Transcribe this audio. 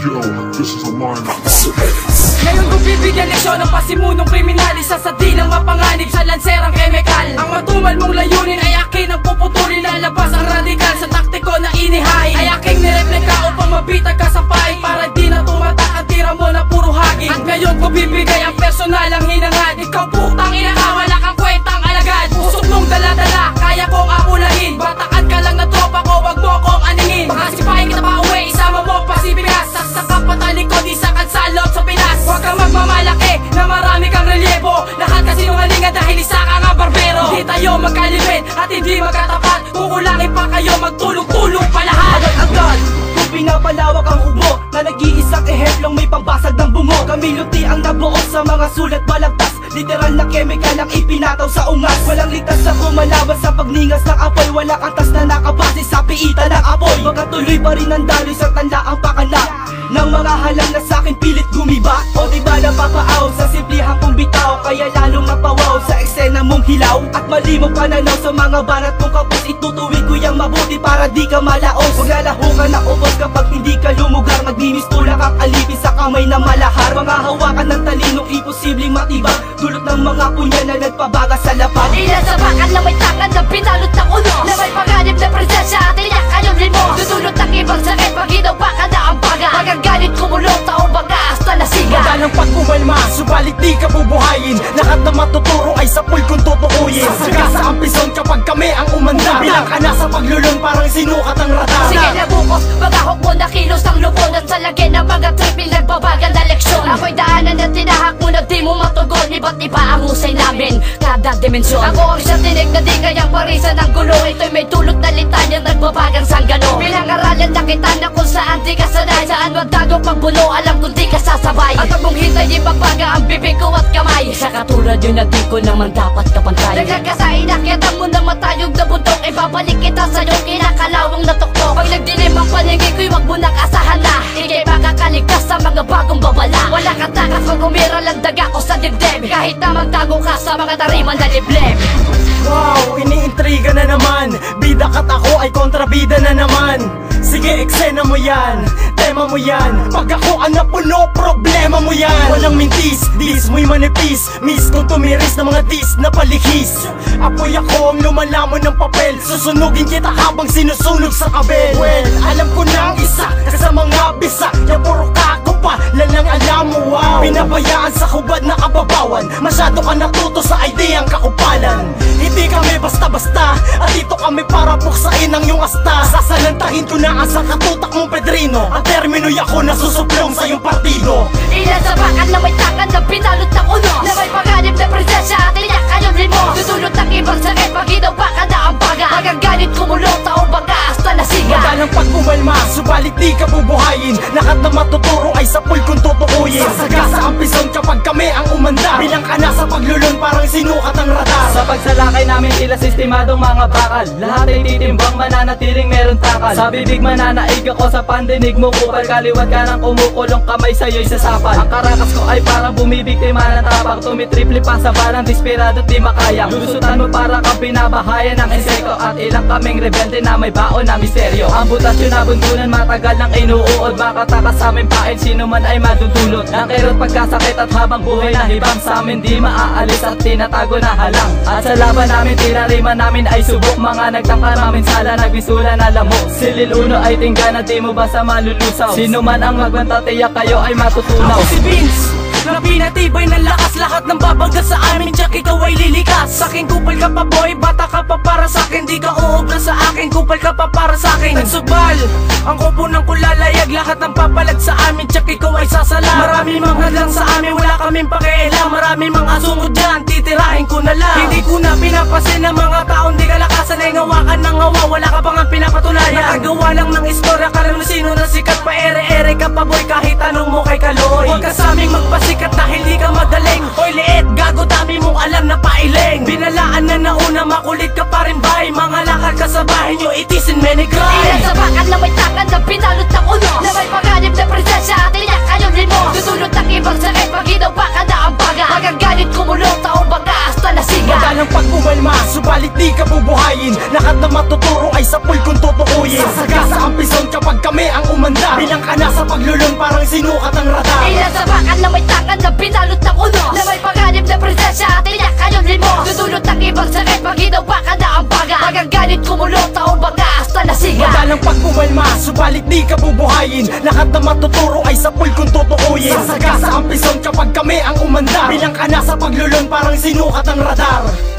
Yo, this is a lineup. Ngayon kung bibigyan leksyon ng pasimunong kriminalis, sasadin ang mapanganib sa lanserang kemikal. Ang matumal mong layunin ay akin ang puputulin, lalabas ang radikal sa taktiko na inihain. Ay aking nireplika upang mabitag ka sa paing, para di na tumatak ang tira mo na puro haging. At ngayon ko bibigay ang personal ang hinangad. Ikaw putang ina ka, wala kang kwentang alagad. Usok nung dala-dala, kaya kong apulahin. Batakan ka lang na tropa ko, wag mo kong aningin. Pakasipahin kita pa uwi, isama mo pasibigas. Saksak patalikod, isa kan salot sa Pinas. Huwag kang magmamalaki na marami kang relyebo. Lahat kasi nungalingan dahil isa ka nga barbero. Hindi tayo magkalipin at hindi magkatapat. Kukulangin pa kayo, magtulong-tulong pa lahat. Agad-agad kung pinapalawak ang ubo na nag-iisang eheplong may pambasag ng bungo. Kamiluti ang nabuo sa mga sulat balagtas. Literal na chemical ang ipinataw sa ungas. Walang ligtas na kumalaban sa pagningas ng apoy. Walang antas na nakabase sa piita ng apoy. Magkatuloy pa rin ang daloy sa tanda ang pakana ng mga halang na sa'kin pilit gumiba. O diba napapaaw sa simplihang kong bitaw, kaya lalong napawaw sa eksena mong hilaw. At malimong pananaw sa mga banat mong kapos. Itutuwid ko yung mabuti para di ka malaos. Huwag lalaho ka na ubos kapag hindi ka lumugar. Magdinistula kang alipin sa kamay na malahar. Mga hawakan ng talinong imposibleng matibag, dulot ng mga punya na nagpabaga sa lapad. Ilan sa bakan na may tangan na pinalot ng ulo, na may panganib na presensya at iyak kayong limos. Dudulot ng ibang sakit pag ginawa ka na ang baga. Magagalit kumulong taong baga hasta nasiga. Madalang pagkumalma, subalit di ka bubuhayin. Lahat na matuturo ay sapul kung tutukuyin. Sagasa ang pison kapag kami ang umanda. Bilang ka na sa paglulon, parang sinukat ang radar. Sige na bukos, magahok mo na kilos ang lubon. At sa lagay ng mga tripil nagbabagal na leksyon. Ako'y daanan na tinahak mo na di mo matugon. Iba't iba ang husay namin, kada dimensyon. Ako ang sa tinig na di kayang parisan ng gulo. Ito'y may tulot na litanyang nagbabagang sanggano. Pinang-aralan na kita na kung saan di ka sanay. Saan magdagong pagbuno, alam kung di ka sasabay. At huwag mong hintay ipagbaga ang bibig ko at kamay. Sa katulad yun na di ko naman dapat kapantay. Nagkakasain nakita mo na matayog na buntok. Ibabalik kita sa'yo kinakalawang na tuktok. Pag nagdilim ang paningin ko'y wag mo nakasahan na ika'y makakaligtas sa mga bagong babala. Wala kang takas kung umira lang daga ko sa dibdib. Kahit na magtago ka sa mga tariman na liblib. Wow, iniintriga na naman. Bida kat ako ay kontrabida na naman. Sige, eksena mo yan, tema mo yan. Pag ako ang napuno, problema mo yan. Walang mintis, dis mo'y manipis. Miss kung tumiris ng mga dis na palihis. Apoy ako ang lumalamon ng papel. Susunugin kita habang sinusunog sa kabel. Well, alam ko na ang isa sa mga bisa. Yung puro kako pa, lalang alam mo, wow. Pinabayaan sa hubad na kababawan. Masyado ka natuto sa ideyang kaupalan. Hindi kami basta-basta, at dito kami para buksain ang iyong asta. Sasalantahin ko na ang sa katutak mong Pedrino. Ang termino'y ako nasusuplong sa iyong partido. Ilan sa bakan na may tangan na pinalot ng ulo, na may panganib na presensya at iyak kayong limos. Dudulot ng ibang sakit pag ginawa ka na ang baga. Magagalit kumulong taong baga hasta nasiga. Madalang pagkumalma, subalit di ka bubuhayin. Lahat na matuturo ay sapul kung tutukuyin. Sagasa ang pison kapag kami ang umanda. Bilang ka na sa paglulon, parang sinukat ang radar. Sa pagsalakay namin tila sistemadong mga bakal. Lahat ay titimbang, mananatiling meron takal. Sa bibig mananaig ako, sa pandinig mo kupal. Kaliwat ka ng kumukulong, kamay sa'yo'y sasapal. Ang karakas ko ay parang bumibiktima ng tapak. Tumitriple pa sa balang, desperado di makaya. Lusutan mo para kang binabahayan ng insekto. At ilang kaming rebelde na may baon na misteryo. Ang butasyon na buntunan, matagal nang inuuod. Makatakas sa aming pain, sino man ay madudulot. Ang kirot pagkasakit at habang buhay na hibang sa amin di maaalis at tinatago na halang. At sa laban namin, tinariman namin ay subok. Mga nagtangka namin sala, nagbisula na lamok. Silil uno ay tingga na di mo basta malulusaw. Sino man ang magbanta, tiyak kayo ay matutunaw. Ako si Vince, na pinatibay ng lakas. Lahat ng babaga sa amin, tsak ikaw ay lilikas. Saking kupal ka pa boy, bata ka pa para sakin. Di ka uubra sa akin, kupal ka pa para sakin. Nagsugbal, ang kupunan ko lalayag. Lahat ng papalag sa amin, tsak ikaw ay sasala. Marami mang hadlang sa amin, wala kaming pakialam. Marami mang asungod dyan, titirahin ko na lang. Hindi ko na pinapasin ng mga taong di kalakasan. Ay ngawakan ng ngawa, wala ka pang pinapatunayan. Nakagawa lang ng istorya, karam sino na sikat. Pa ere-ere ka pa boy, kahit tanong mo kay Kaloy. Huwag ka sa aming magpasikat dahil di ka magaling. Hoy liit, gago dami mong alam na pailing. Binalaan na nauna, makulit ka pa rin bay. Mga lakad ka sa bahay nyo, itisin many cry. Ilan sa bakan na may tangan na pinalot ng ulo, na may panganib na presensya at iyak kayong limos. Dudulot ng ibang sakit pag ginawa ka na ang baga. Magagalit kumulong taong baga hasta nasiga. Madalang pagkumalma, subalit di ka bubuhayin. Lahat na matuturo ay sa pool kung tutukuyin. Sasagasa ang pison kapag kami ang umandar. Bilang ka na sa paglulong parang sinukat ang radar. Ilan sa bakal na may tangan na pinalot ng uno, na may panganib na presensya at tiyak kayo limos. Dudulot ng ibang sakit pag ginawa ka na ang baga. Pag ang galit kumulot, taon banga hasta nasiga. Madalang pag-umalma, subalit di ka bubuhayin. Lahat na matuturo ay sa pool kung tutukuyin. Sasagasa ang pison kapag kami ang umandar. Bilang ka na sa paglulong parang sinukat ang radar.